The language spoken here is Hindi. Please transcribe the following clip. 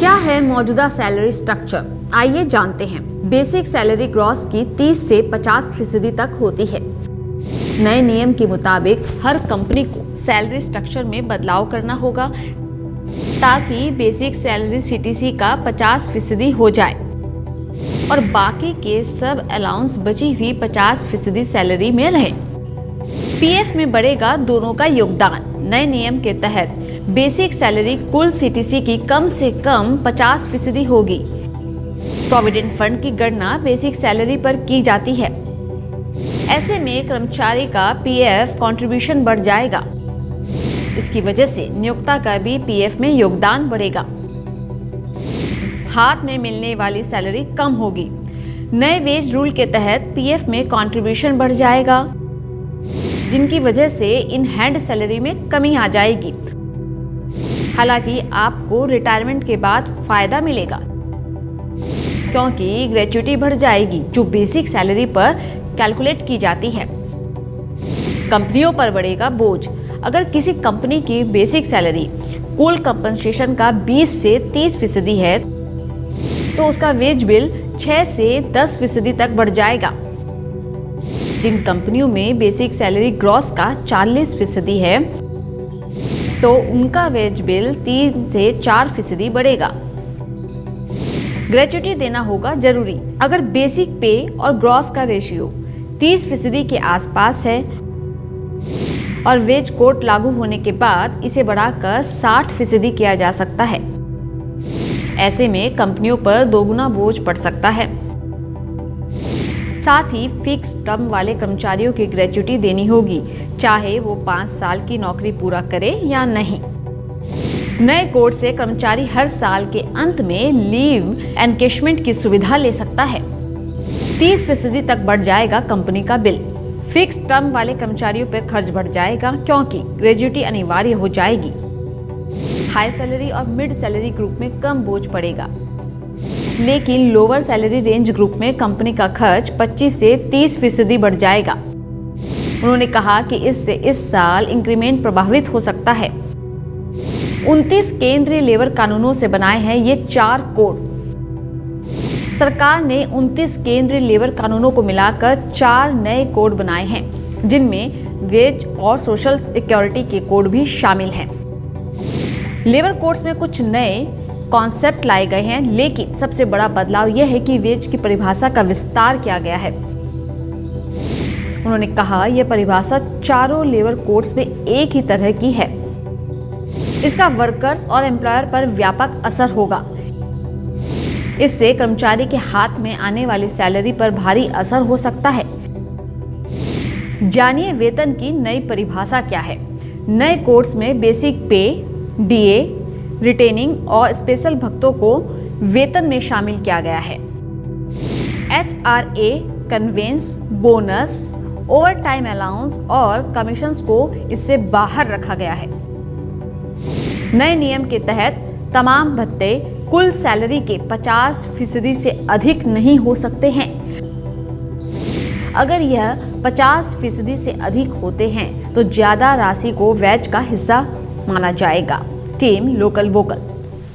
क्या है मौजूदा सैलरी स्ट्रक्चर? आइए जानते हैं। बेसिक सैलरी ग्रॉस की 30 से 50% तक होती है। नए नियम के मुताबिक हर कंपनी को सैलरी स्ट्रक्चर में बदलाव करना होगा ताकि बेसिक सैलरी सीटीसी का 50% हो जाए और बाकी के सब अलाउंस बची हुई 50% सैलरी में रहे। पीएफ में बढ़ेगा दोनों का योगदान। नए नियम के तहत बेसिक सैलरी कुल सीटीसी की कम से कम 50% होगी। प्रोविडेंट फंड की गणना बेसिक सैलरी पर की जाती है। ऐसे में कर्मचारी का पीएफ कंट्रीब्यूशन बढ़ जाएगा। इसकी वजह से नियोक्ता का भी पीएफ में योगदान बढ़ेगा। हाथ में मिलने वाली सैलरी कम होगी। नए वेज रूल के तहत पीएफ में कंट्रीब्यूशन बढ़ जाएगा, जिनकी वजह से इन हैंड सैलरी में कमी आ जाएगी। हालांकि आपको रिटायरमेंट के बाद फायदा मिलेगा क्योंकि ग्रेच्युटी बढ़ जाएगी जो बेसिक सैलरी पर कैलकुलेट की जाती है। कंपनियों पर बढ़ेगा बोझ। अगर किसी कंपनी की बेसिक सैलरी कुल कंपनसेशन का 20 से 30% है तो उसका वेज बिल 6 से 10% तक बढ़ जाएगा। जिन कंपनियों में बेसिक सैलरी ग्रॉस का 40% है तो उनका वेज बिल 3 से 4% बढ़ेगा। ग्रेच्युटी देना होगा जरूरी। अगर बेसिक पे और ग्रॉस का रेशियो 30% के आसपास है और वेज कोड लागू होने के बाद इसे बढ़ाकर 60% किया जा सकता है। ऐसे में कंपनियों पर दोगुना बोझ पड़ सकता है। साथ ही फिक्स टर्म वाले कर्मचारियों की ग्रेच्युटी देनी होगी, चाहे वो 5 साल की नौकरी पूरा करे या नहीं। नए कोड से कर्मचारी हर साल के अंत में लीव एनकेशमेंट की सुविधा ले सकता है। 30% तक बढ़ जाएगा कंपनी का बिल। फिक्स टर्म वाले कर्मचारियों पर खर्च बढ़ जाएगा क्योंकि ग्रेच्युटी अनिवार्य हो जाएगी। हाई सैलरी और मिड सैलरी ग्रुप में कम बोझ पड़ेगा, लेकिन लोअर सैलरी रेंज ग्रुप में कंपनी का खर्च 25 से 30% बढ़ जाएगा। उन्होंने कहा कि इससे इस साल इंक्रीमेंट प्रभावित हो सकता है। 29 केंद्रीय लेबर कानूनों से बनाए हैं ये 4 कोड। सरकार ने 29 केंद्रीय लेबर कानूनों को मिलाकर 4 नए कोड बनाए हैं, जिनमें वेज और सोशल सिक्योरिटी के कोड भी शामिल हैं। लेबर कोड्स में कुछ नए कॉन्सेप्ट लाए गए हैं, लेकिन सबसे बड़ा बदलाव यह है कि वेज की परिभाषा का विस्तार किया गया है। उन्होंने कहा यह परिभाषा चारों लेबर कोड्स में एक ही तरह की है। इसका वर्कर्स और एम्प्लॉयर पर व्यापक असर होगा। इससे कर्मचारी के हाथ में आने वाली सैलरी पर भारी असर हो सकता है। जानिए वेतन की नई परिभाषा क्या है। नए कोड्स में बेसिक पे, डीए, रिटेनिंग और स्पेशल भत्तों को वेतन में शामिल किया गया है। HRA, conveyance, bonus, overtime allowance और कमीशंस को इससे बाहर रखा गया है। नए नियम के तहत तमाम भत्ते कुल सैलरी के 50% से अधिक नहीं हो सकते हैं। अगर यह 50% से अधिक होते हैं तो ज्यादा राशि को वेज का हिस्सा माना जाएगा। Team local vocal.